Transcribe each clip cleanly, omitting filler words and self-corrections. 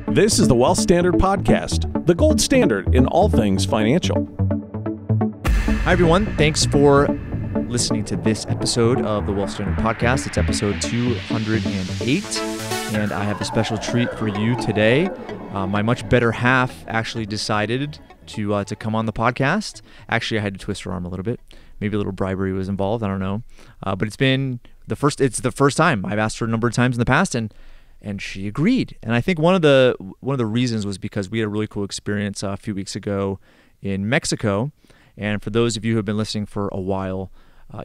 This is the Wealth Standard Podcast, the gold standard in all things financial. Hi, everyone. Thanks for listening to this episode of the Wealth Standard Podcast. It's episode 208, and I have a special treat for you today. My much better half actually decided to come on the podcast. Actually, I had to twist her arm a little bit. Maybe a little bribery was involved. I don't know. But it's the first time. I've asked her a number of times in the past, and she agreed. And I think one of the reasons was because we had a really cool experience a few weeks ago in Mexico. And for those of you who have been listening for a while,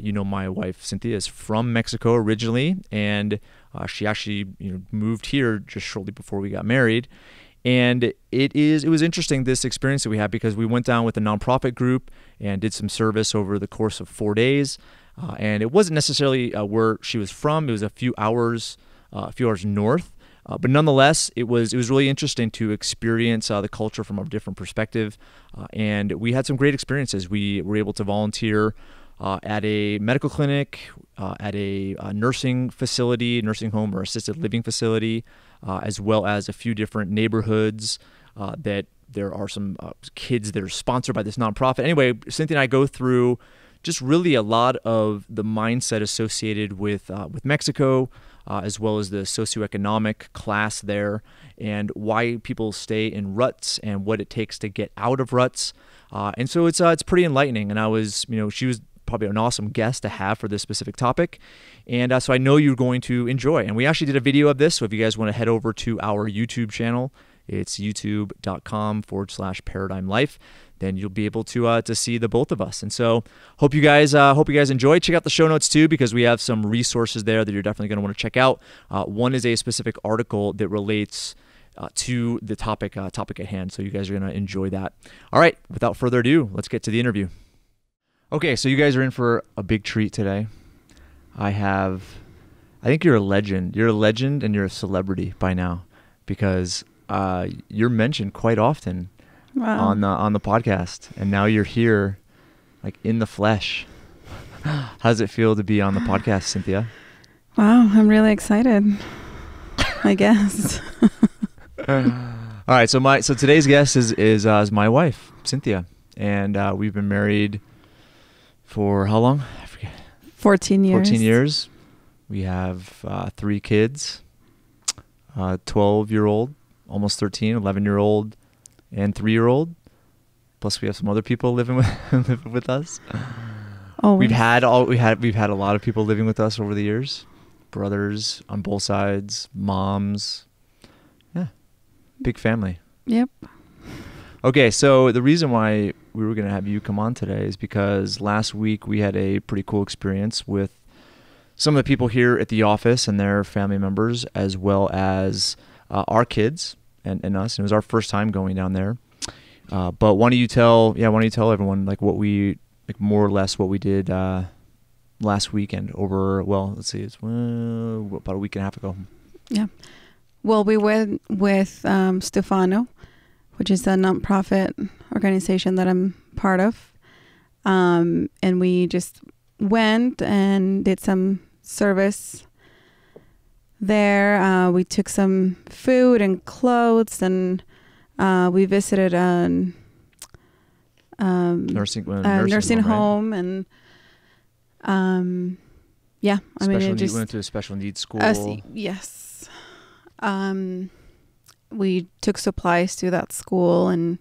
you know my wife Cynthia is from Mexico originally, and she actually moved here just shortly before we got married. And it was interesting, this experience that we had, because we went down with a nonprofit group and did some service over the course of 4 days. And it wasn't necessarily where she was from. It was a few hours north. But nonetheless, it was really interesting to experience the culture from a different perspective. And we had some great experiences. We were able to volunteer at a medical clinic, at a nursing home or assisted living facility, as well as a few different neighborhoods that there are some kids that are sponsored by this nonprofit. Anyway, Cynthia and I go through just really a lot of the mindset associated with Mexico, as well as the socioeconomic class there, and why people stay in ruts and what it takes to get out of ruts. And so it's pretty enlightening. And she was probably an awesome guest to have for this specific topic. And so I know you're going to enjoy. And we actually did a video of this. So if you guys want to head over to our YouTube channel, it's youtube.com/Paradigm Life. Then you'll be able to see the both of us. And so hope you guys enjoy. Check out the show notes too, because we have some resources there that you're definitely going to want to check out. One is a specific article that relates to the topic at hand. So you guys are going to enjoy that. All right, without further ado, let's get to the interview. Okay, so you guys are in for a big treat today. I think you're a legend. You're a legend and you're a celebrity by now, because you're mentioned quite often. Wow. on the podcast, and now you're here, like in the flesh. How does it feel to be on the podcast, Cynthia? Wow, I'm really excited. I guess. All right, so today's guest is my wife, Cynthia, and we've been married for how long? I forget. 14 years. 14 years. We have 3 kids: 12-year-old, almost 13, 11-year-old. And 3-year-old, plus we have some other people living with us. Always. We've had a lot of people living with us over the years, brothers on both sides, moms, big family. Yep. Okay, so the reason why we were going to have you come on today is because last week we had a pretty cool experience with some of the people here at the office and their family members, as well as our kids. And us, and it was our first time going down there. But why don't you tell everyone more or less what we did last weekend over, let's see, it's about a week and a half ago. Yeah. Well, we went with Stefano, which is a nonprofit organization that I'm part of. And we just went and did some service there. We took some food and clothes, and we visited a nursing home, and you went to a special needs school. Yes. We took supplies to that school and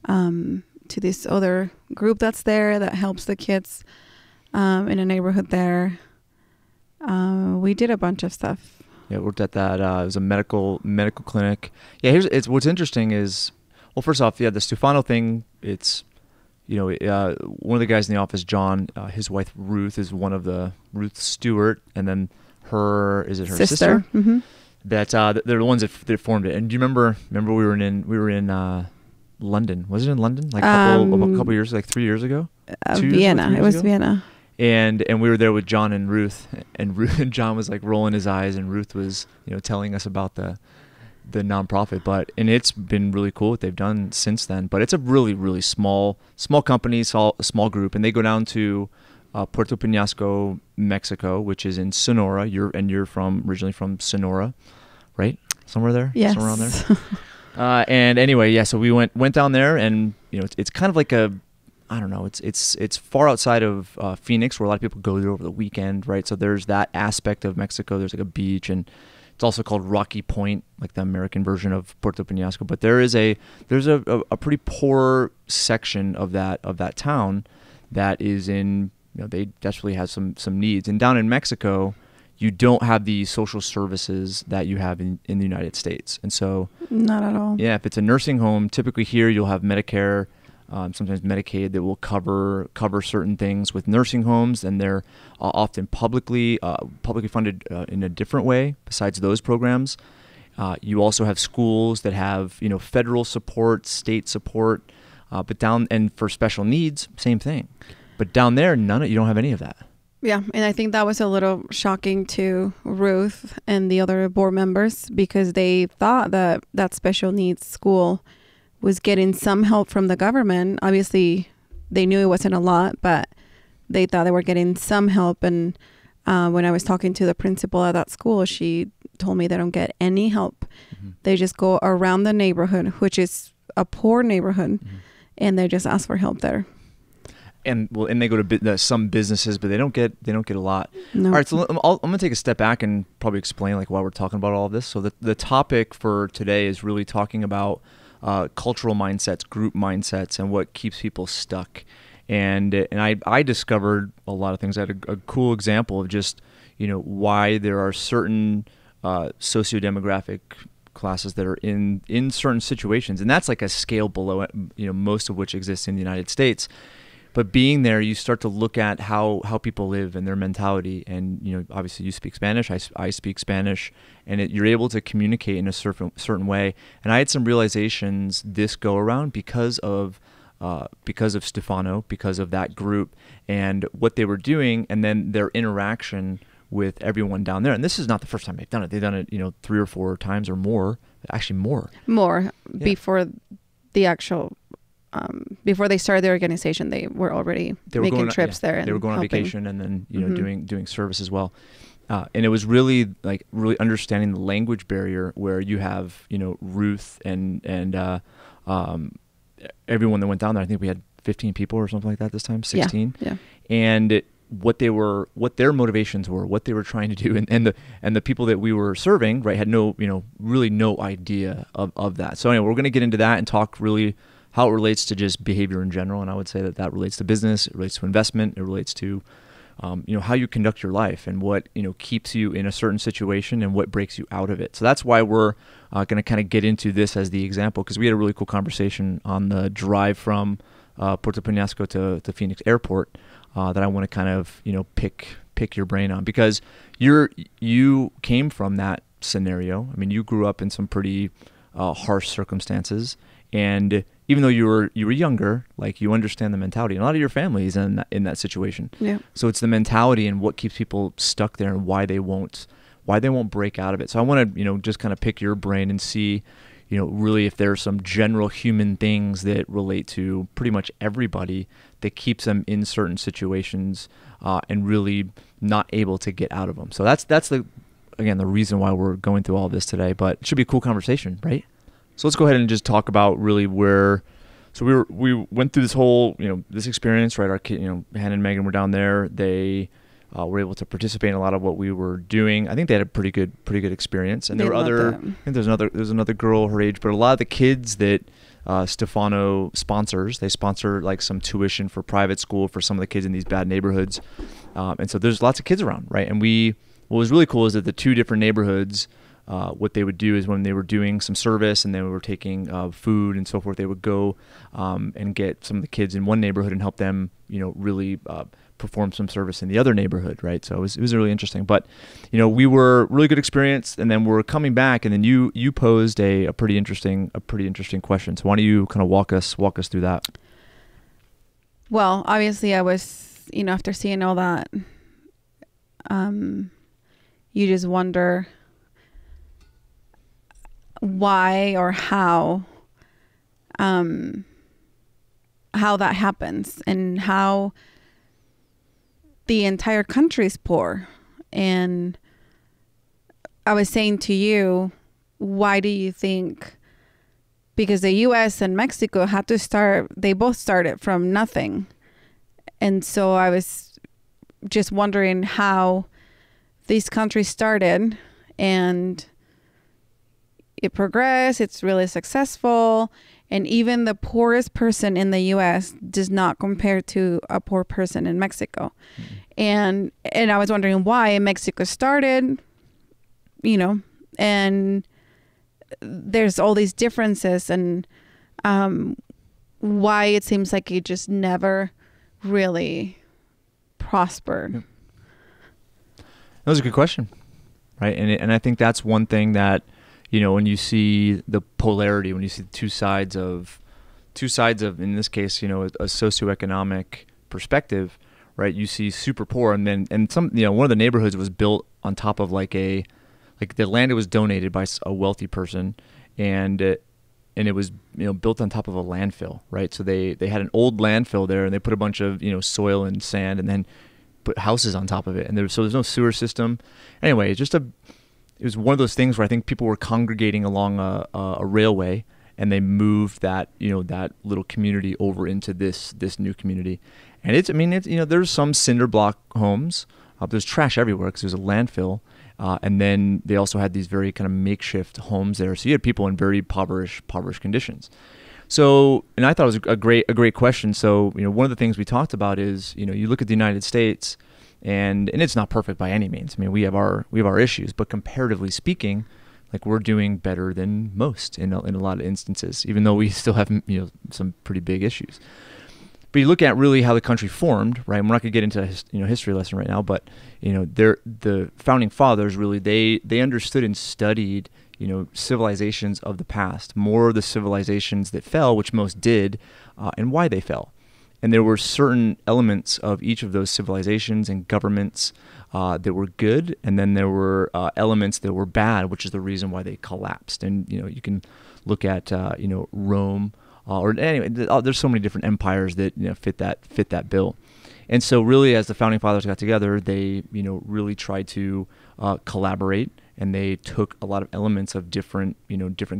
to this other group that's there that helps the kids in a neighborhood there. We did a bunch of stuff. Yeah, worked at that. It was a medical clinic. Yeah, what's interesting is, well, first off, the Stefano thing. It's, one of the guys in the office, John, his wife Ruth is one of the Ruth Stewart, and then her sister? Mm-hmm. That they're the ones that formed it. And do you remember we were in London? Was it in London? Like a couple years, like 3 years ago? Vienna. It was Vienna. And we were there with John and Ruth, and John was like rolling his eyes, and Ruth was telling us about the nonprofit. And it's been really cool what they've done since then. But it's a really, really small company, small group, and they go down to Puerto Peñasco, Mexico, which is in Sonora. You're originally from Sonora, right? somewhere there, Yes. somewhere around there. And anyway, yeah, so we went down there, and it's kind of like I don't know, it's far outside of Phoenix, where a lot of people go there over the weekend, right? So there's that aspect of Mexico. There's like a beach, and it's also called Rocky Point, like the American version of Puerto Peñasco. But there's a pretty poor section of that town that is in, they desperately have some needs. And down in Mexico, you don't have the social services that you have in the United States. And so, not at all. yeah, if it's a nursing home, typically here you'll have Medicare, sometimes Medicaid, that will cover certain things with nursing homes, and they're often publicly funded in a different way. Besides those programs, you also have schools that have federal support, state support, but and for special needs, same thing. But down there, you don't have any of that. Yeah, and I think that was a little shocking to Ruth and the other board members, because they thought that special needs school was getting some help from the government. Obviously, they knew it wasn't a lot, but they thought they were getting some help. And when I was talking to the principal at that school, she told me they don't get any help. Mm-hmm. They just go around the neighborhood, which is a poor neighborhood, mm-hmm. and they just ask for help there. And they go to some businesses, but they don't get a lot. No. All right, so I'm going to take a step back and probably explain like why we're talking about all of this. So the topic for today is really talking about cultural mindsets, group mindsets, and what keeps people stuck. And I discovered a lot of things. I had a cool example of just why there are certain sociodemographic classes that are in certain situations, and that's like a scale below it, most of which exists in the United States. But being there, you start to look at how people live and their mentality. And, obviously you speak Spanish, I speak Spanish, and you're able to communicate in a certain way. And I had some realizations this go around because of Stefano, because of that group and what they were doing, and then their interaction with everyone down there. And this is not the first time they've done it. They've done it, 3 or 4 times or more, actually more. More, yeah. Before the actual... before they started the organization, they were already making trips there. And they were going helping. on vacation, and then mm-hmm. doing service as well. And it was really understanding the language barrier, where you have Ruth and everyone that went down there. I think we had 15 people or something like that this time, 16. Yeah. And what their motivations were, what they were trying to do, and the people that we were serving, right, had really no idea of that. So anyway, we're going to get into that and talk really how it relates to just behavior in general. And I would say that relates to business, it relates to investment, it relates to how you conduct your life, and what keeps you in a certain situation and what breaks you out of it. So that's why we're going to kind of get into this as the example, because we had a really cool conversation on the drive from Puerto Peñasco to Phoenix Airport that I want to kind of pick your brain on, because you came from that scenario. I mean, you grew up in some pretty harsh circumstances, and even though you were younger, like, you understand the mentality. And a lot of your family is in that situation. Yeah. So it's the mentality and what keeps people stuck there, and why they won't break out of it. So I want to just kind of pick your brain and see really if there are some general human things that relate to pretty much everybody that keeps them in certain situations and really not able to get out of them. So that's the reason why we're going through all this today. But it should be a cool conversation, right? So let's go ahead and just talk about really where. So we went through this whole this experience, right? Our kid, Hannah and Megan were down there. They were able to participate in a lot of what we were doing. I think they had a pretty good experience. And there were other. I think there's another girl her age, but a lot of the kids that Stefano sponsors, they sponsor like some tuition for private school for some of the kids in these bad neighborhoods, and so there's lots of kids around, right? And what was really cool is that the 2 different neighborhoods. What they would do is when they were doing some service and they were taking food and so forth, they would go and get some of the kids in one neighborhood and help them, really perform some service in the other neighborhood, right? So it was really interesting. But, we were really good experience, and then we're coming back, and then you posed a pretty interesting question. So why don't you kind of walk us through that? Well, obviously, I was, after seeing all that, you just wonder why or how that happens, and how the entire country is poor. And I was saying to you, why do you think, because the US and Mexico had to start, they both started from nothing. And so I was just wondering how these countries started, and it progressed, it's really successful, and even the poorest person in the US does not compare to a poor person in Mexico. And I was wondering why Mexico started, and there's all these differences, and why it seems like it just never really prospered. Yep. That was a good question, right? And I think that's one thing that, when you see the polarity, when you see two sides of, in this case, a socioeconomic perspective, right? You see super poor, and some, one of the neighborhoods was built on top of like the land was donated by a wealthy person, and it was built on top of a landfill, right? So they had an old landfill there, and they put a bunch of soil and sand, and then put houses on top of it, and there's no sewer system. Anyway, it was one of those things where I think people were congregating along a railway, and they moved that that little community over into this new community. And there's some cinder block homes. There's trash everywhere because there's a landfill, and then they also had these very kind of makeshift homes there. So you had people in very impoverished conditions. So, and I thought it was a great question. So, one of the things we talked about is, you look at the United States, and it's not perfect by any means. I mean, we have our issues, but comparatively speaking, like, we're doing better than most in a lot of instances, even though we still have some pretty big issues. But you look at really how the country formed, right? And we're not going to get into a history lesson right now, but the founding fathers really they understood and studied civilizations of the past, more of the civilizations that fell, which most did, and why they fell. And there were certain elements of each of those civilizations and governments that were good, and then there were elements that were bad, which is the reason why they collapsed. And you can look at Rome, or anyway, there's so many different empires that fit that bill. And so really, as the founding fathers got together, they really tried to collaborate, and they took a lot of elements of different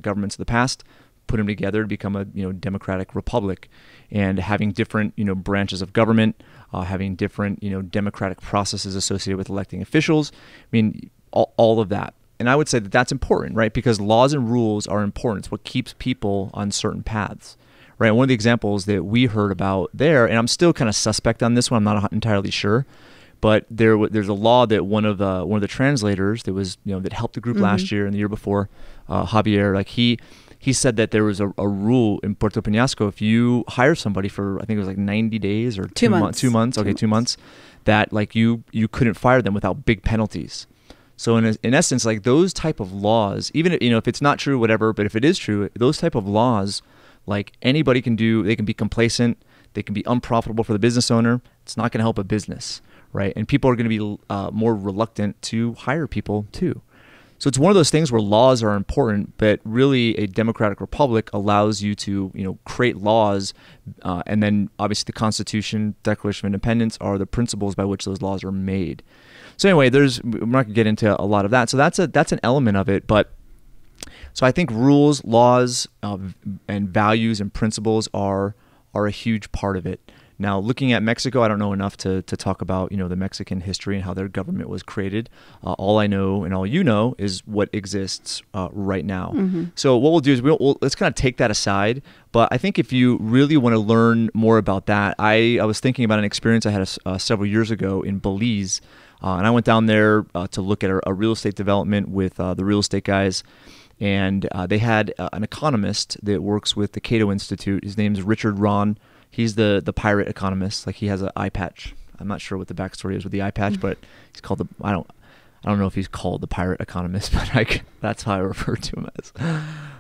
governments of the past, put them together to become a democratic republic, and having different branches of government, having different democratic processes associated with electing officials. I mean, all of that. And I would say that that's important, right? Because laws and rules are important. It's what keeps people on certain paths, right? And one of the examples that we heard about there, and I'm still kind of suspect on this one, I'm not entirely sure, but there's a law that one of the translators that was that helped the group last year and the year before, Javier, like he said that there was a rule in Puerto Peñasco, if you hire somebody for, I think it was like 90 days or 2 months, 2 months, okay, 2 months, that like you couldn't fire them without big penalties. So in essence, like those type of laws, even if it's not true, whatever, but if it is true, those type of laws, like anybody can do, they can be complacent, they can be unprofitable for the business owner. It's not going to help a business, right? And people are going to be more reluctant to hire people too. So it's one of those things where laws are important, but really a democratic republic allows you to, create laws, and then obviously the Constitution, Declaration of Independence are the principles by which those laws are made. So anyway, we're not going to get into a lot of that. So that's an element of it, but so I think rules, laws, and values and principles are a huge part of it. Now, looking at Mexico, I don't know enough to talk about the Mexican history and how their government was created. All I know and all you know is what exists right now. Mm-hmm. So what we'll do is let's kind of take that aside. But I think if you really want to learn more about that, I was thinking about an experience I had several years ago in Belize. And I went down there to look at a real estate development with the real estate guys. And they had an economist that works with the Cato Institute. His name's Richard Rahn. He's the pirate economist. Like, he has an eye patch. I'm not sure what the backstory is with the eye patch, but he's called I don't know if he's called the pirate economist, but that's how I refer to him as.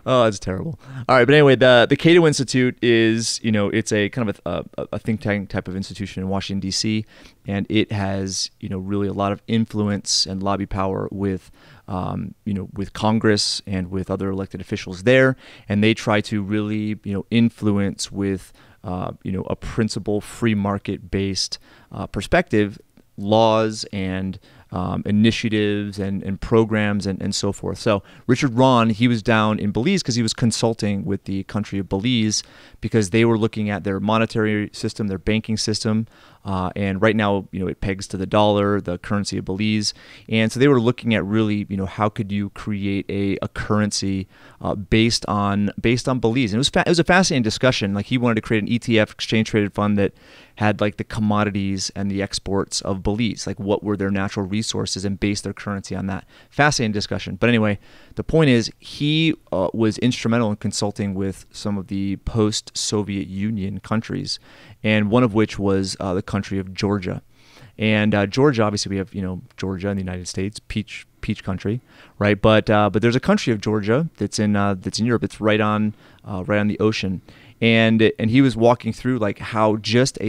Oh, that's terrible. All right, but anyway, the Cato Institute is, it's a kind of a think tank type of institution in Washington, D.C., and it has, really a lot of influence and lobby power with with Congress and with other elected officials there, and they try to really, influence with, a principle free market based perspective, laws and initiatives and programs and so forth. So Richard Rahn, he was down in Belize because he was consulting with the country of Belize because they were looking at their monetary system, their banking system, and right now, it pegs to the dollar, the currency of Belize. And so they were looking at really, how could you create a currency based on Belize? And it was a fascinating discussion. Like he wanted to create an ETF, exchange traded fund, that had like the commodities and the exports of Belize, like what were their natural resources, and base their currency on that. Fascinating discussion. But anyway, the point is he was instrumental in consulting with some of the post-Soviet Union countries, and one of which was the country of Georgia. And Georgia, obviously, we have Georgia in the United States, peach country, right? But there's a country of Georgia that's in Europe. It's right on the ocean. And he was walking through like how just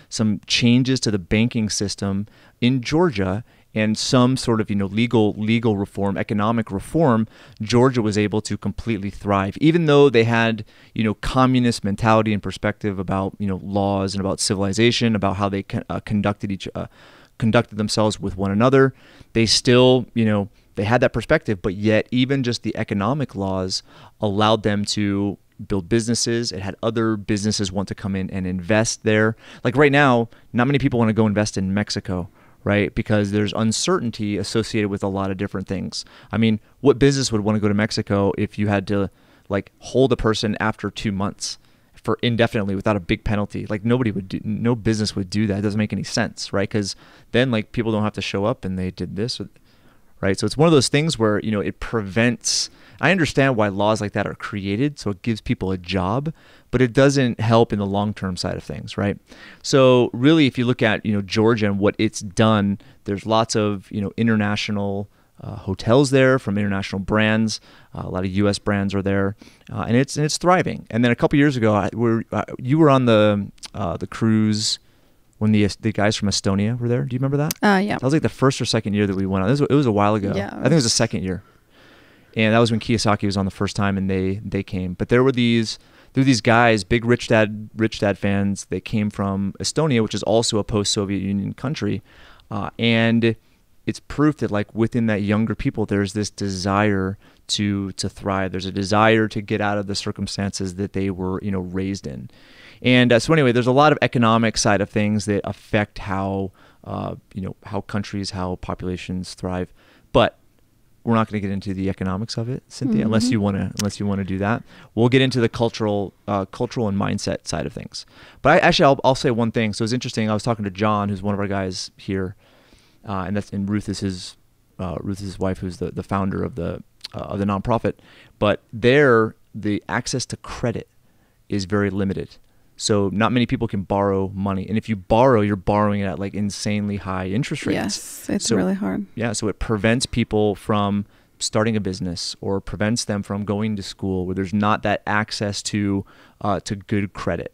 some changes to the banking system in Georgia and some sort of legal reform, economic reform, Georgia was able to completely thrive, even though they had communist mentality and perspective about laws and about civilization, about how they conducted themselves with one another. They still they had that perspective, but yet even just the economic laws allowed them to build businesses. It had other businesses want to come in and invest there. Like right now, not many people want to go invest in Mexico, right? Because there's uncertainty associated with a lot of different things. I mean, what business would want to go to Mexico if you had to like hold a person after 2 months for indefinitely without a big penalty? Like no business would do that. It doesn't make any sense, right? Because then like people don't have to show up and they did this, right? So it's one of those things where, it prevents. I understand why laws like that are created, so it gives people a job, but it doesn't help in the long-term side of things, right? So really, if you look at, Georgia and what it's done, there's lots of, international hotels there from international brands. A lot of U.S. brands are there, and it's thriving. And then a couple years ago, you were on the cruise when the guys from Estonia were there. Do you remember that? Yeah. That was like the first or second year that we went on. It was a while ago. Yeah. I think it was the second year. And that was when Kiyosaki was on the first time, and they came. But there were these guys, big Rich Dad fans. They came from Estonia, which is also a post-Soviet Union country, and it's proof that like within that younger people, there's this desire to thrive. There's a desire to get out of the circumstances that they were raised in. And so anyway, there's a lot of economic side of things that affect how countries, how populations thrive, but we're not going to get into the economics of it, Cynthia, unless you want to do that. We'll get into the cultural and mindset side of things. But I'll say one thing. So it's interesting. I was talking to John, who's one of our guys here, and Ruth is his wife, who's the founder of the nonprofit. But there, the access to credit is very limited. So not many people can borrow money. And if you borrow, you're borrowing it at like insanely high interest rates. Yes, it's really hard. Yeah, so it prevents people from starting a business or prevents them from going to school where there's not that access to good credit.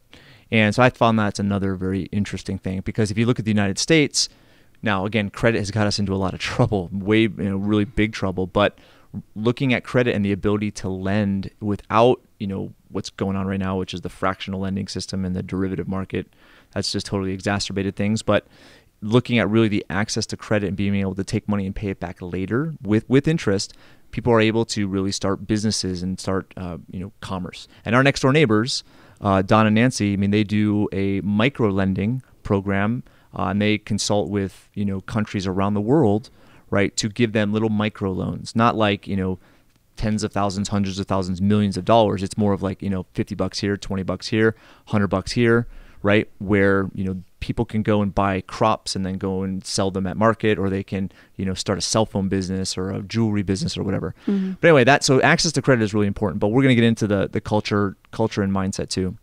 And so I found that's another very interesting thing, because if you look at the United States, now again, credit has got us into a lot of trouble, really big trouble, but looking at credit and the ability to lend without, what's going on right now, which is the fractional lending system and the derivative market, that's just totally exacerbated things. But looking at really the access to credit and being able to take money and pay it back later with interest, people are able to really start businesses and start, commerce. And our next door neighbors, Don and Nancy, they do a micro lending program, and they consult with, countries around the world, right, to give them little micro loans, not like, tens of thousands, hundreds of thousands, millions of dollars. It's more of like, $50 here, $20 here, $100 here, right? Where, people can go and buy crops and then go and sell them at market, or they can, start a cell phone business or a jewelry business or whatever. Mm-hmm. But anyway, so access to credit is really important, but we're going to get into the culture and mindset too.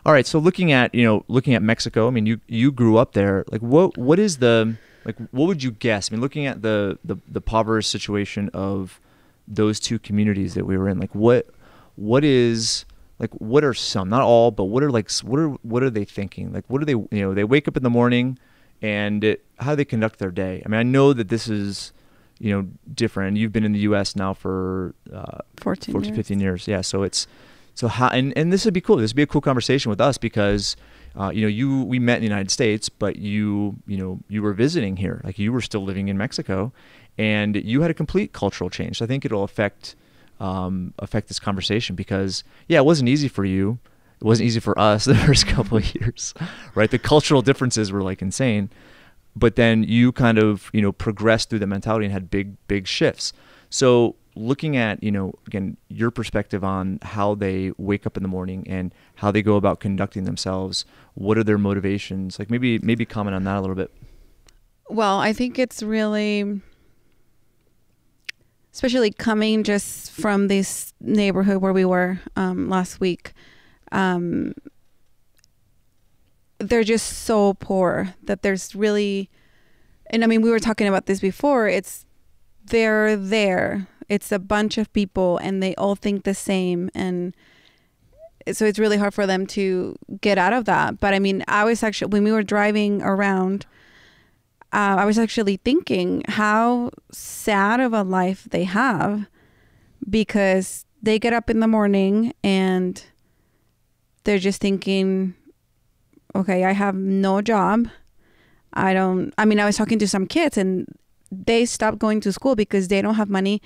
All right. So looking at Mexico, you grew up there. Like what would you guess? Looking at the impoverished situation of those two communities that we were in, like what are some, not all, but what are they thinking? Like what are they, they wake up in the morning and how they conduct their day. I know that this is, different. You've been in the U.S. now for 15 years. Yeah. So how, and this would be cool. This would be a cool conversation with us, because we met in the United States, but you were visiting here, like you were still living in Mexico, and you had a complete cultural change. So I think it'll affect this conversation because, it wasn't easy for you. It wasn't easy for us the first couple of years, right? The cultural differences were like insane, but then you kind of, progressed through the mentality and had big shifts. So looking at, again, your perspective on how they wake up in the morning and how they go about conducting themselves, what are their motivations? Like maybe comment on that a little bit. Well, I think it's really, especially coming just from this neighborhood where we were last week, they're just so poor that there's really, and I mean, we were talking about this before, they're there. It's a bunch of people and they all think the same. And so it's really hard for them to get out of that. But I mean, I was actually, when we were driving around, I was actually thinking how sad of a life they have, because they get up in the morning and they're just thinking, okay, I have no job. I was talking to some kids and they stopped going to school because they don't have money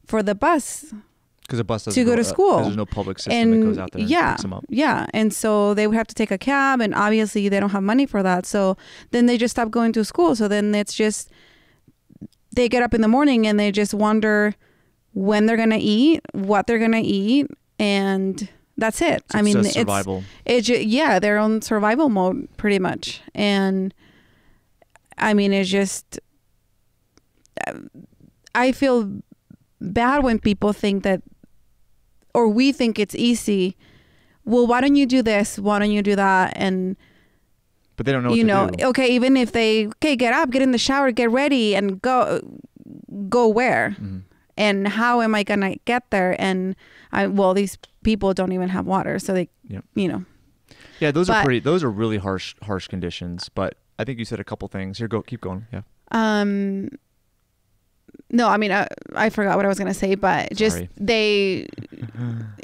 for the bus. Because the bus doesn't go to school. There's no public system that goes out there and picks them up. Yeah. And so they would have to take a cab, and obviously they don't have money for that. So then they just stop going to school. So then it's just, they get up in the morning and they just wonder when they're going to eat, what they're going to eat. And that's it. It's survival. They're on survival mode pretty much. And I mean, it's just, I feel bad when people think that, or we think it's easy. Well, why don't you do this? Why don't you do that? But they don't know what to do. Okay, even if get up, get in the shower, get ready, and go where? Mm-hmm. And how am I going to get there? And these people don't even have water. So they, Yeah, those are really harsh conditions. But I think you said a couple things. Here, keep going. Yeah. No, I mean, I forgot what I was going to say, but just they,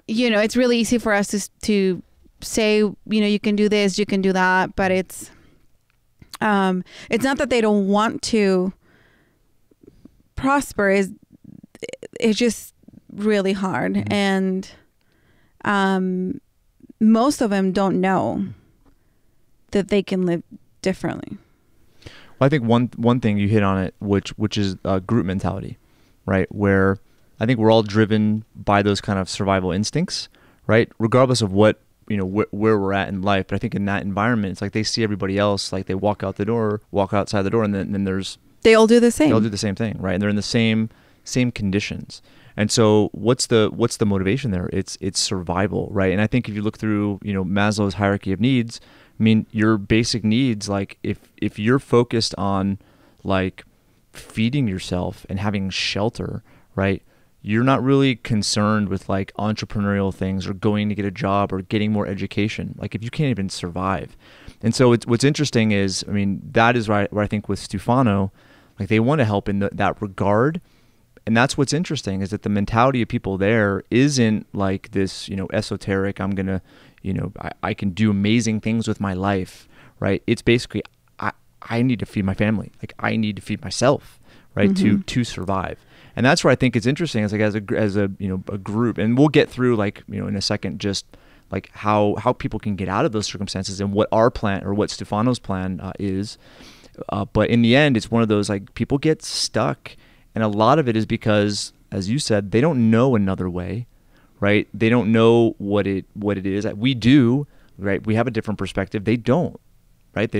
it's really easy for us to say, you can do this, you can do that, but it's not that they don't want to prosper. It's just really hard. Mm-hmm. And most of them don't know that they can live differently. Well, I think one thing you hit on it, which is group mentality, right? Where I think we're all driven by those kind of survival instincts, right? Regardless of what, where we're at in life. But I think in that environment, it's like they see everybody else, like they walk outside the door, and then there's... They all do the same. They all do the same thing, right? And they're in the same conditions. And so what's the motivation there? It's survival, right? And I think if you look through, Maslow's hierarchy of needs, I mean, your basic needs, like if you're focused on like feeding yourself and having shelter, right? You're not really concerned with like entrepreneurial things or going to get a job or getting more education. Like if you can't even survive. And so what's interesting is, I mean, that is where I think with Stefano, like they want to help in that regard. And that's what's interesting is that the mentality of people there isn't like this, esoteric, I'm going to, I can do amazing things with my life, right? It's basically, I need to feed my family. Like I need to feed myself, right? Mm-hmm. To survive. And that's where I think it's interesting is like as a group, and we'll get through like, in a second, just like how people can get out of those circumstances and what our plan or what Stefano's plan is. But in the end, it's one of those like people get stuck. And a lot of it is because, as you said, they don't know another way, right? They don't know what it is. We do, right? We have a different perspective. They don't, right?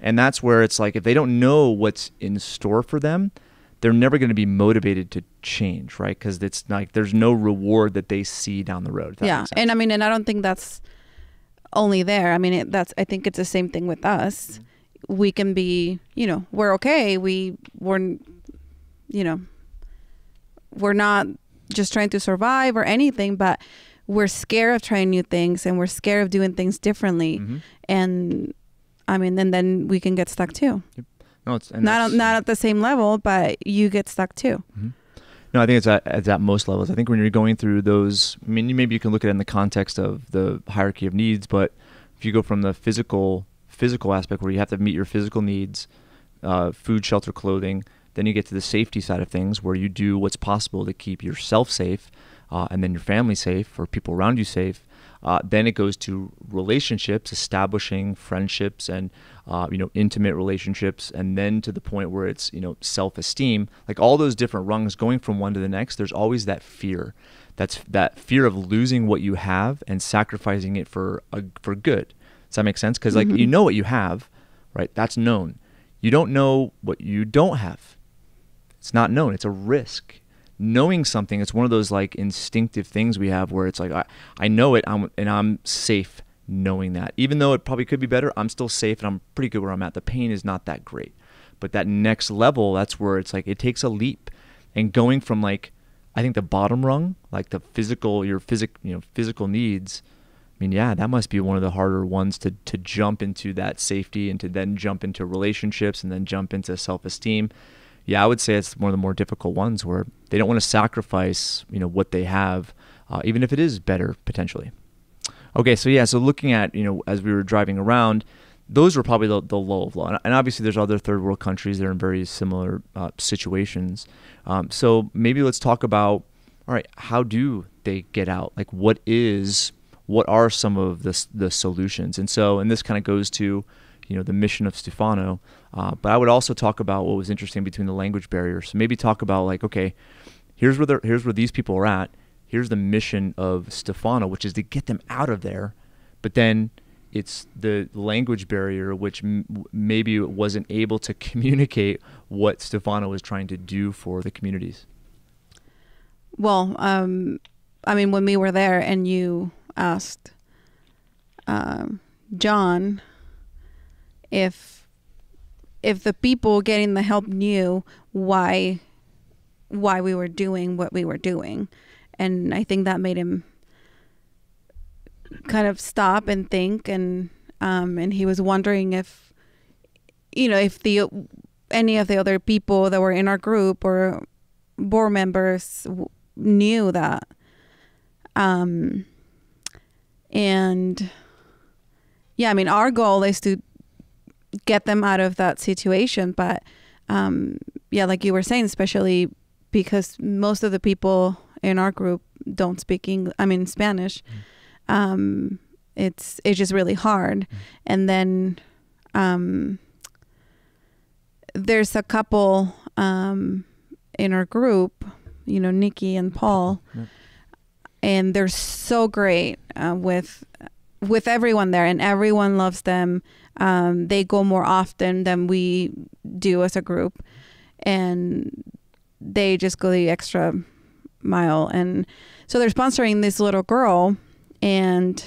And that's where it's like if they don't know what's in store for them, they're never going to be motivated to change, right? Because it's like there's no reward that they see down the road. Yeah, and I mean, and I don't think that's only there. I mean, I think it's the same thing with us. Mm-hmm. We can be, we're okay. We're not just trying to survive or anything, but we're scared of trying new things and we're scared of doing things differently. Mm-hmm. And I mean, and then we can get stuck too. Yep. No, it's not at the same level, but you get stuck too. Mm-hmm. No, I think it's at most levels. I think when you're going through those, I mean, maybe you can look at it in the context of the hierarchy of needs, but if you go from the physical aspect where you have to meet your physical needs, food, shelter, clothing, then you get to the safety side of things where you do what's possible to keep yourself safe, and then your family safe or people around you safe. Then it goes to relationships, establishing friendships and intimate relationships, and then to the point where it's self-esteem. Like all those different rungs going from one to the next, there's always that fear. That's that fear of losing what you have and sacrificing it for good. Does that make sense? Because like you know what you have, right? That's known. You don't know what you don't have. It's not known. It's a risk. Knowing something, it's one of those like instinctive things we have where it's like I know it, and I'm safe knowing that. Even though it probably could be better, I'm still safe and I'm pretty good where I'm at. The pain is not that great. But that next level, that's where it's like it takes a leap. And going from like I think the bottom rung, like the physical needs, I mean, yeah, that must be one of the harder ones to jump into that safety and to then jump into relationships and then jump into self-esteem. Yeah, I would say it's one of the more difficult ones where they don't want to sacrifice, what they have, even if it is better potentially. Okay, so looking at, as we were driving around, those were probably the low of low. And obviously there's other third world countries that are in very similar situations. So maybe let's talk about, all right, how do they get out? Like what are some of the solutions? And this kind of goes to, the mission of Stefano. But I would also talk about what was interesting between the language barriers. So maybe talk about like, okay, here's where these people are at. Here's the mission of Stefano, which is to get them out of there. But then it's the language barrier, which maybe wasn't able to communicate what Stefano was trying to do for the communities. Well, when we were there and you asked John if the people getting the help knew why we were doing what we were doing, and I think that made him kind of stop and think, and he was wondering if any of the other people that were in our group or board members knew that, and our goal is to get them out of that situation, but like you were saying, especially because most of the people in our group don't speak Spanish. It's just really hard. And then there's a couple in our group, Nikki and Paul, and they're so great with everyone there, and everyone loves them. They go more often than we do as a group, and they just go the extra mile. And so they're sponsoring this little girl, and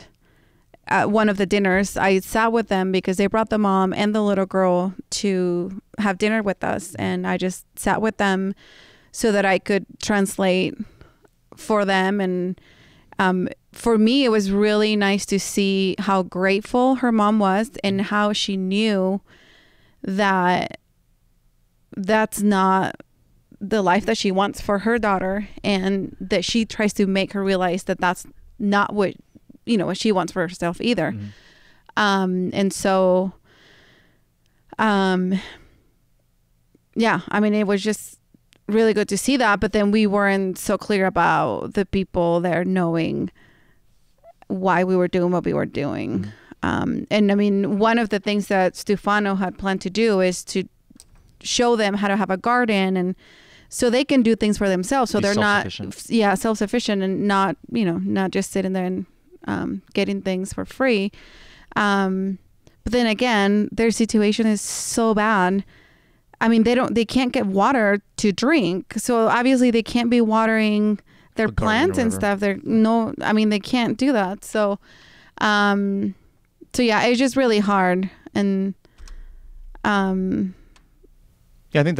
at one of the dinners I sat with them because they brought the mom and the little girl to have dinner with us, and I just sat with them so that I could translate for them. And for me, it was really nice to see how grateful her mom was and how she knew that that's not the life that she wants for her daughter, and that she tries to make her realize that that's not what she wants for herself either. And so it was just really good to see that, but then we weren't so clear about the people there knowing why we were doing what we were doing. One of the things that Stefano had planned to do is to show them how to have a garden, and so they can do things for themselves, so they're not self-sufficient and not just sitting there and getting things for free. But then again, their situation is so bad. They can't get water to drink, so obviously they can't be watering their plants and stuff. They can't do that. So it's just really hard. And I think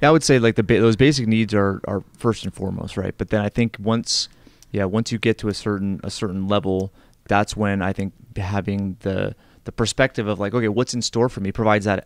I would say like those basic needs are first and foremost, right? But then I think once you get to a certain level, that's when I think having the perspective of like, okay, what's in store for me provides an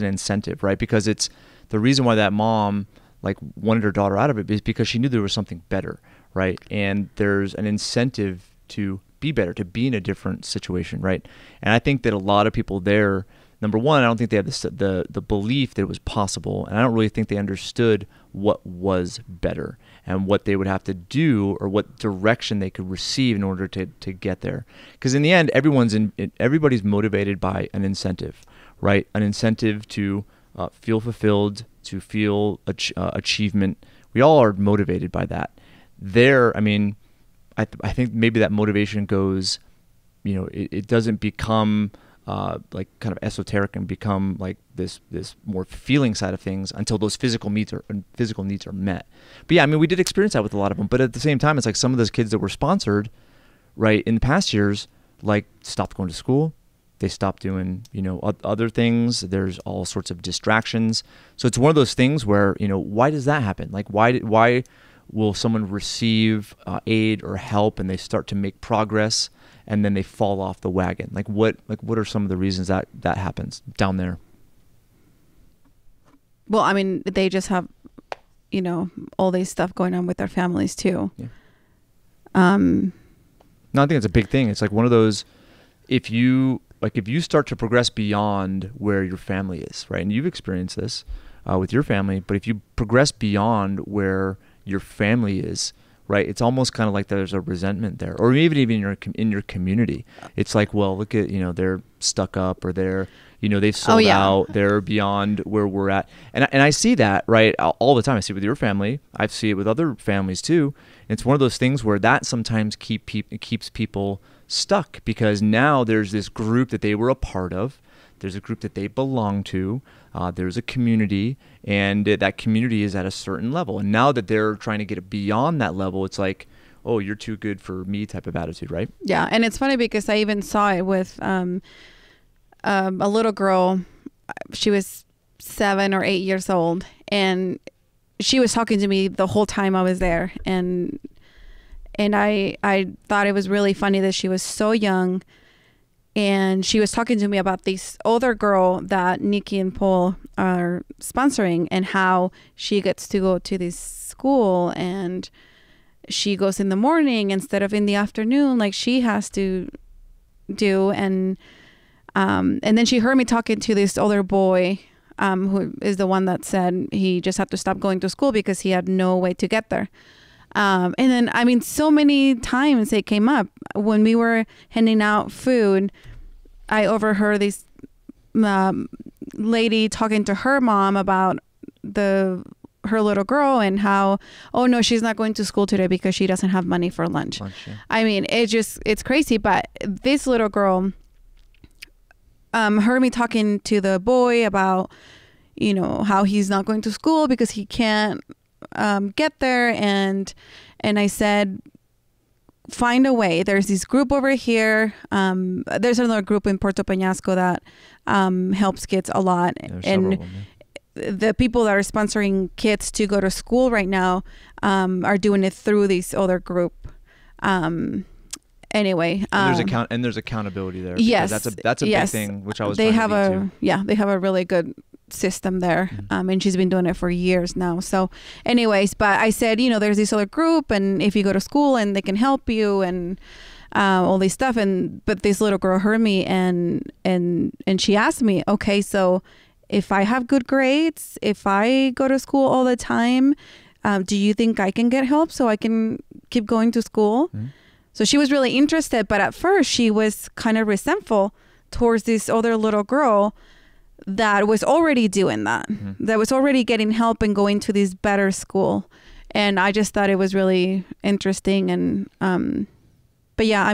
incentive, right? Because it's the reason why that mom like wanted her daughter out of it is because she knew there was something better, right? And there's an incentive to be better, to be in a different situation, right? And I think that a lot of people there, number one, I don't think they have the belief that it was possible, and I don't really think they understood what was better and what they would have to do or what direction they could receive in order to get there. Because in the end, everybody's motivated by an incentive, right? An incentive to feel fulfilled, to feel achievement. We all are motivated by that. I think maybe that motivation goes, it doesn't become like kind of esoteric and become like this more feeling side of things until those physical needs are met. But yeah, we did experience that with a lot of them. But at the same time, it's like some of those kids that were sponsored, right, in the past years, like stopped going to school. They stopped doing, other things. There's all sorts of distractions. So it's one of those things where, why does that happen? Like, why will someone receive aid or help and they start to make progress and then they fall off the wagon? What are some of the reasons that happens down there? Well, they just have, all this stuff going on with their families too. Yeah. No, I think it's a big thing. It's like one of those, if you start to progress beyond where your family is, right? And you've experienced this with your family, but if you progress beyond where your family is, right, it's almost kind of like there's a resentment there, or even in your community. It's like, well, look at, they're stuck up, or they're, they've sold out, they're beyond where we're at. And I see that, right, all the time. I see it with your family. I see it with other families too. And it's one of those things where that sometimes keeps people stuck, because now there's this group that they were a part of. There's a group that they belong to. There's a community, and that community is at a certain level. And now that they're trying to get it beyond that level, it's like, oh, you're too good for me type of attitude, right? Yeah, and it's funny because I even saw it with a little girl. She was 7 or 8 years old, and she was talking to me the whole time I was there. And I thought it was really funny that she was so young. And she was talking to me about this older girl that Nikki and Paul are sponsoring, and how she gets to go to this school, and she goes in the morning instead of in the afternoon like she has to do. And then she heard me talking to this older boy who is the one that said he just had to stop going to school because he had no way to get there. And then, so many times it came up when we were handing out food. I overheard this lady talking to her mom about her little girl, and how, oh no, she's not going to school today because she doesn't have money for lunch. Yeah. It's crazy. But this little girl heard me talking to the boy about, how he's not going to school because he can't get there, and I said, find a way. There's this group over here. There's another group in Puerto Peñasco that helps kids a lot, and the people that are sponsoring kids to go to school right now are doing it through this other group. Anyway, there's accountability there. Yes, that's a big thing, which I was. They have a really good system there, and she's been doing it for years now. So anyways, but I said, there's this other group, and if you go to school and they can help you, and all this stuff. But this little girl heard me, and she asked me, okay, so if I have good grades, if I go to school all the time, do you think I can get help so I can keep going to school? Mm-hmm. So she was really interested, but at first she was kind of resentful towards this other little girl that was already doing that, that was already getting help and going to this better school. And I just thought it was really interesting. And, but yeah,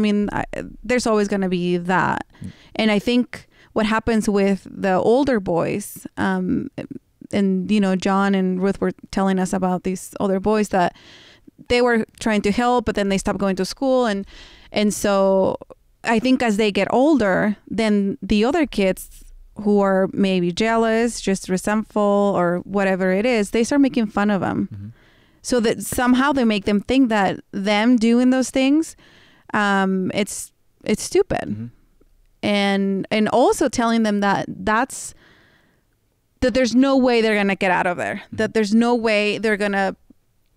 there's always going to be that. And I think what happens with the older boys, and, John and Ruth were telling us about these older boys that they were trying to help, but then they stopped going to school. And so I think as they get older, then the other kids who are maybe jealous, just resentful, or whatever it is, they start making fun of them. Mm-hmm. So that somehow they make them think that them doing those things, it's stupid. Mm-hmm. And also telling them that there's no way they're going to get out of there, mm-hmm. that there's no way they're going to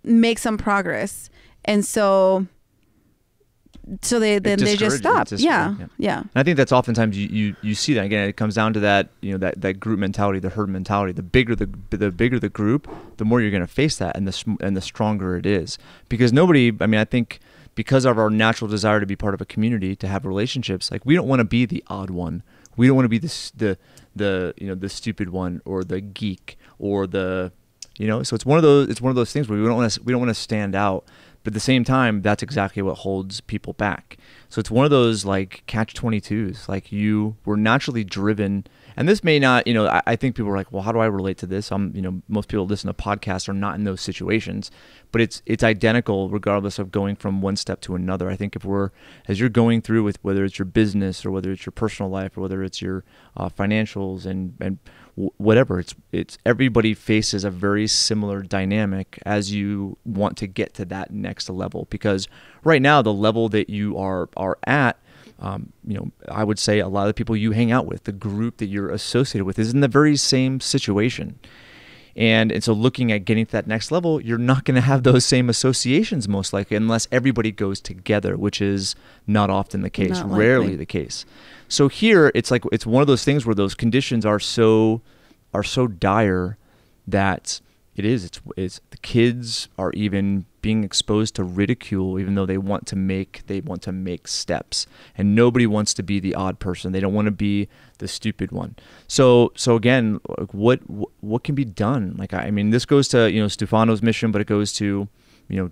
make some progress. And so so they just stop. Yeah. And I think that's oftentimes you see that again. It comes down to that, that group mentality, the herd mentality. The bigger the group, the more you're going to face that, and the stronger it is. Because I think because of our natural desire to be part of a community, to have relationships, like we don't want to be the odd one. We don't want to be the stupid one or the geek or the so it's one of those things where we don't want to stand out. But at the same time, that's exactly what holds people back. So it's one of those like catch-22s. Like we're naturally driven, and this may not, I think people are like, well, how do I relate to this? Most people listen to podcasts are not in those situations, but it's identical regardless of going from one step to another. I think as you're going through with whether it's your business or whether it's your personal life or whether it's your financials and whatever, it's everybody faces a very similar dynamic as you want to get to that next level. Because right now, the level that you are at, I would say a lot of the people you hang out with, the group that you're associated with, is in the very same situation. And so looking at getting to that next level, you're not going to have those same associations most likely unless everybody goes together, which is not often the case, rarely the case. So here it's one of those things where those conditions are so dire that it's the kids are even being exposed to ridicule, even though they want to make steps, and nobody wants to be the odd person. They don't want to be the stupid one. So again, what can be done? This goes to Stefano's mission, but it goes to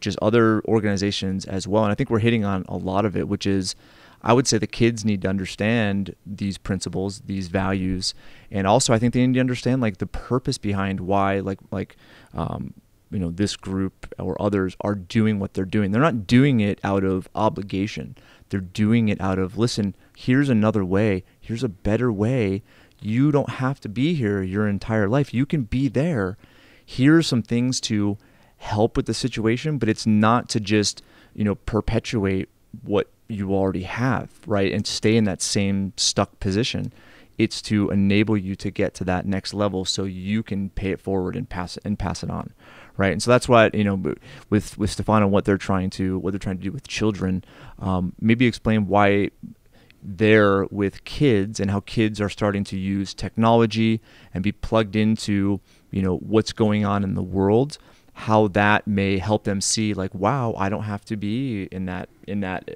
just other organizations as well. And I think we're hitting on a lot of it, which is, I would say the kids need to understand these principles, these values, and also I think they need to understand the purpose behind why this group or others are doing what they're doing. They're not doing it out of obligation. They're doing it out of, listen, here's another way. Here's a better way. You don't have to be here your entire life. You can be there. Here's some things to help with the situation, but it's not to just, perpetuate what you already have, right? And stay in that same stuck position. It's to enable you to get to that next level so you can pay it forward and pass it on, right? And so that's what, with Stefano, what they're trying to do with children, maybe explain why they're with kids and how kids are starting to use technology and be plugged into, what's going on in the world, how that may help them see wow, I don't have to be in that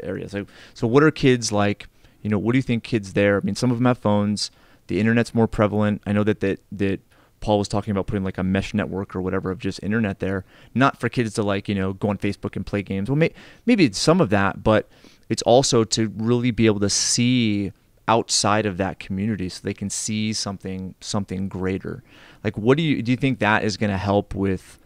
area. So what are kids like? What do you think kids there? Some of them have phones. The internet's more prevalent. I know that Paul was talking about putting a mesh network or whatever of just internet there, not for kids to go on Facebook and play games. Well, maybe it's some of that, but it's also to really be able to see outside of that community so they can see something greater. What do you think that is going to help with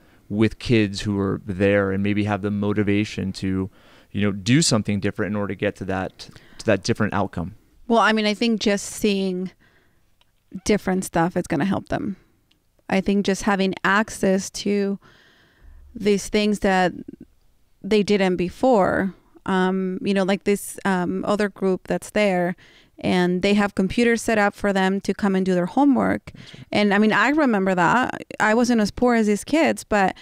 kids who are there and maybe have the motivation to, do something different in order to get to that different outcome? Well, I think just seeing different stuff is going to help them. I think just having access to these things that they didn't before, this other group that's there, and they have computers set up for them to come and do their homework. And I remember that. I wasn't as poor as these kids, but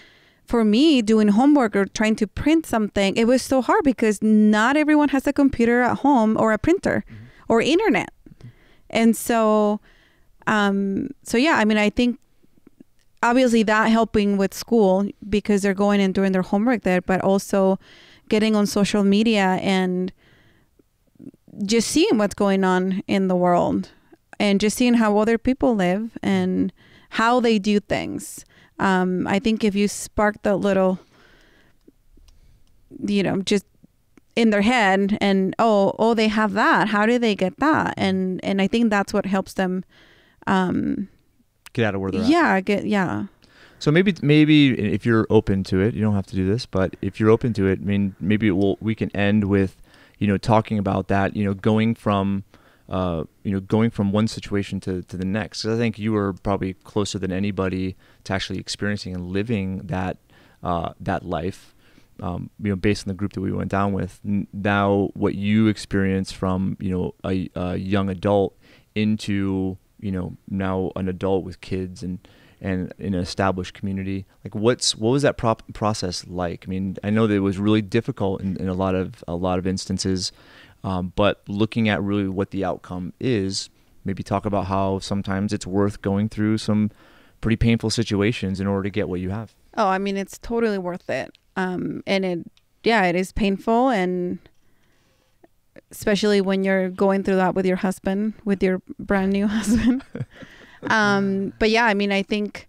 for me, doing homework or trying to print something, it was so hard because not everyone has a computer at home or a printer or internet. And so yeah, I think obviously that helping with school because they're going and doing their homework there, but also getting on social media and just seeing what's going on in the world and just seeing how other people live and how they do things. I think if you spark that little, just in their head and, oh, they have that. How do they get that? And I think that's what helps them get out of where they're at. Yeah. So maybe if you're open to it, you don't have to do this, but if you're open to it, maybe we can end with, talking about that, going from one situation to the next. Because I think you were probably closer than anybody to actually experiencing and living that life, based on the group that we went down with. Now, what you experienced from, a young adult into, now an adult with kids and and in an established community. Like what was that process like? I mean, I know that it was really difficult in a lot of instances, but looking at really what the outcome is, maybe talk about how sometimes it's worth going through some pretty painful situations in order to get what you have. Oh, I mean, it's totally worth it. And it is painful, and especially when you're going through that with your husband, with your brand new husband. But yeah, I mean, I think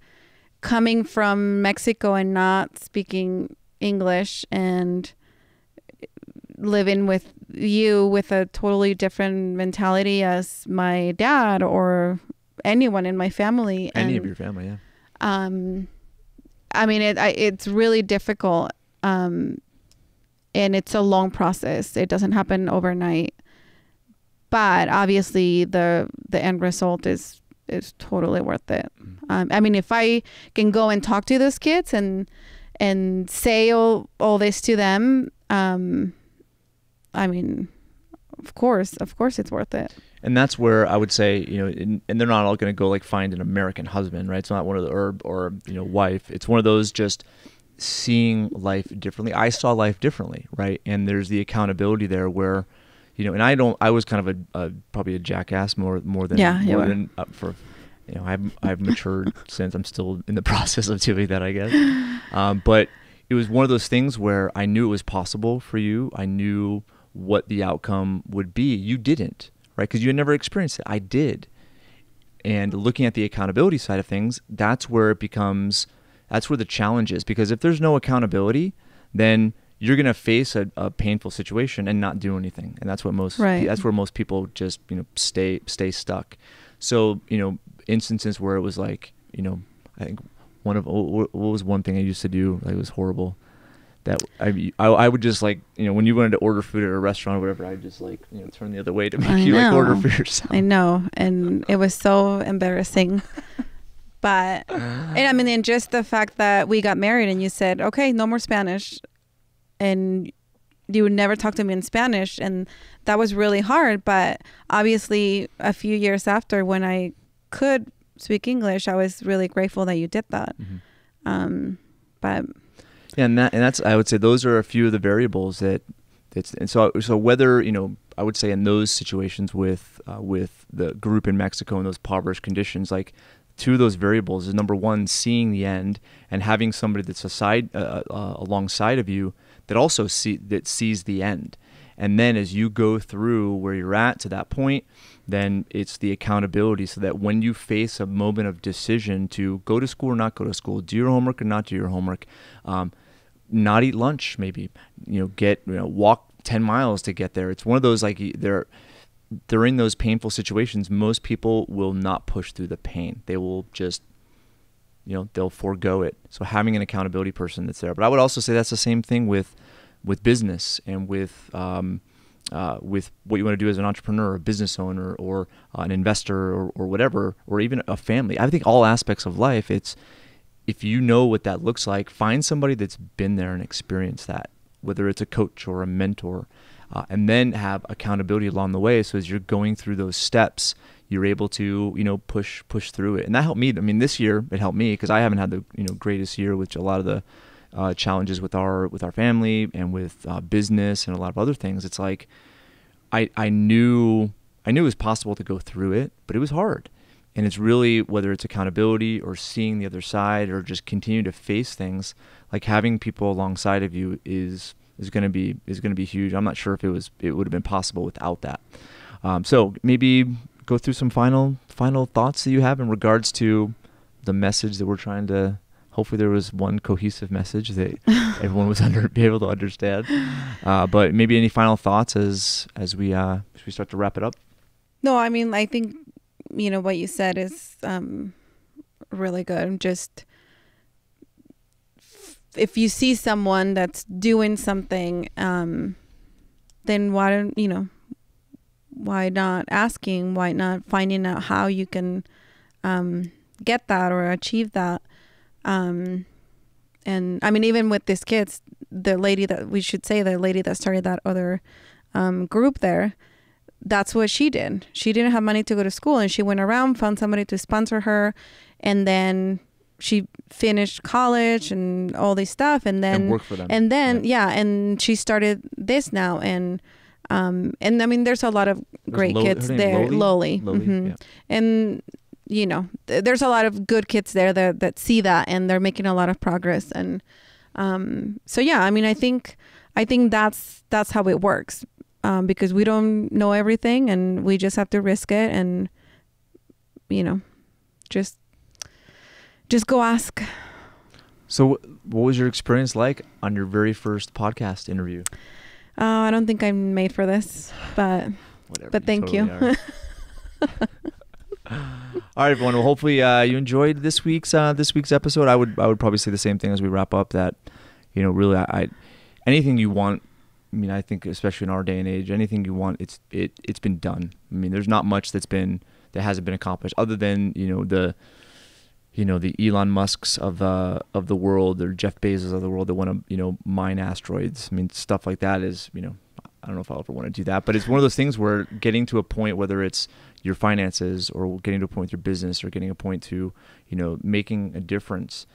coming from Mexico and not speaking English and living with you with a totally different mentality as my dad or anyone in my family. Any of your family, yeah. I mean, it's really difficult. And it's a long process. It doesn't happen overnight. But obviously the end result is totally worth it. I mean, if I can go and talk to those kids and say all this to them, I mean, of course it's worth it. And that's where I would say, and they're not all going to go like find an American husband, right? It's not one of the or wife. It's one of those just seeing life differently. I saw life differently, right? And there's the accountability there where, and I was kind of probably a jackass more than I've matured since. I'm still in the process of doing that, I guess. But it was one of those things where I knew it was possible for you. I knew what the outcome would be. You didn't, right? Because you had never experienced it. I did. And looking at the accountability side of things, that's where the challenge is. Because if there's no accountability, then you're going to face a painful situation and not do anything. And that's where most people just, stay stuck. So, instances where it was like, I think what was one thing I used to do that was horrible, that I would just like, when you wanted to order food at a restaurant or whatever, I'd just like, turn the other way to make you like order for yourself. I know. And it was so embarrassing. But, and I mean, and just the fact that we got married and you said, okay, no more Spanish. And you would never talk to me in Spanish. And that was really hard. But obviously a few years after, when I could speak English, I was really grateful that you did that. Mm-hmm. But yeah, and that's I would say those are a few of the variables so whether I would say in those situations with the group in Mexico and those impoverished conditions, like two of those variables is, number one, seeing the end and having somebody that's alongside of you that also sees the end. And then as you go through where you're at to that point, then it's the accountability, so that when you face a moment of decision to go to school or not go to school, do your homework or not do your homework, not eat lunch, maybe, walk 10 miles to get there. It's one of those, like, during those painful situations, most people will not push through the pain. They will just, they'll forego it. So having an accountability person that's there. But I would also say that's the same thing with business and with what you want to do as an entrepreneur or a business owner or an investor or whatever, or even a family. I think all aspects of life, it's, if you know what that looks like, find somebody that's been there and experienced that, whether it's a coach or a mentor, and then have accountability along the way. So as you're going through those steps, you're able to, push through it. And that helped me. I mean, this year it helped me because I haven't had the, greatest year with a lot of the challenges with our family and with business and a lot of other things. It's like, I knew it was possible to go through it, but it was hard. And it's really, whether it's accountability or seeing the other side or just continue to face things, like having people alongside of you is going to be huge. I'm not sure if it would have been possible without that. So maybe go through some final thoughts that you have in regards to the message that we're trying to. Hopefully there was one cohesive message that everyone was be able to understand. But maybe any final thoughts as we start to wrap it up? No, I mean, I think, what you said is really good. Just if you see someone that's doing something, then why not asking? Why not finding out how you can get that or achieve that? And I mean, even with these kids, the lady that started that other group there, that's what she did. She didn't have money to go to school, and she went around, found somebody to sponsor her, and then she finished college and all this stuff, and then work for them. And then and she started this now, and I mean, there's a lot of great kids there. Loli. Mm-hmm. Yeah. And you know, there's a lot of good kids there that see that, and they're making a lot of progress. And so yeah, I mean, I think that's how it works, because we don't know everything, and we just have to risk it, and you know, just go ask. So what was your experience like on your very first podcast interview? I don't think I'm made for this, but Whatever, but thank you. All right, everyone. Well, hopefully you enjoyed this week's episode. I would probably say the same thing as we wrap up, that, you know, really, I anything you want. I mean, I think especially in our day and age, anything you want, it's been done. I mean, there's not much that hasn't been accomplished, other than the Elon Musks of the world, or Jeff Bezos of the world that want to mine asteroids. I mean, stuff like that is, I don't know if I'll ever want to do that, but it's one of those things where getting to a point, whether it's your finances or getting to a point with your business or getting a point to, making a difference,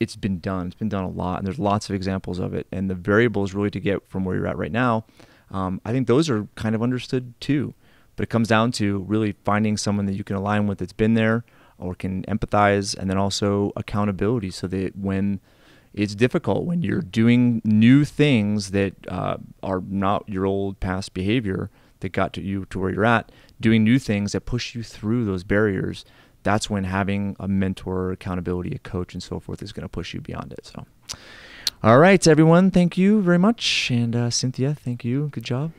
it's been done. It's been done a lot, and there's lots of examples of it. And the variables really to get from where you're at right now, I think those are kind of understood too. But it comes down to really finding someone that you can align with that's been there or can empathize, and then also accountability, so that when it's difficult, when you're doing new things that are not your old past behavior that got you to where you're at, doing new things that push you through those barriers, that's when having a mentor, accountability, a coach, and so forth is going to push you beyond it. So, all right, everyone, thank you very much. And Cynthia, thank you. Good job.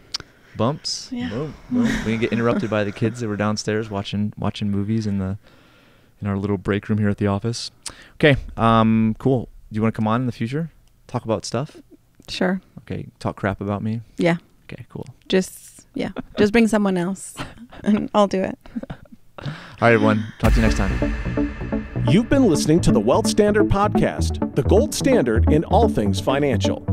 Bumps. Yeah. Boom. We didn't get interrupted by the kids that were downstairs watching movies in our little break room here at the office. Okay, cool. Do you want to come on in the future? Talk about stuff? Sure. Okay, talk crap about me? Yeah. Okay, cool. Just bring someone else and I'll do it. All right, everyone. Talk to you next time. You've been listening to the Wealth Standard Podcast, the gold standard in all things financial.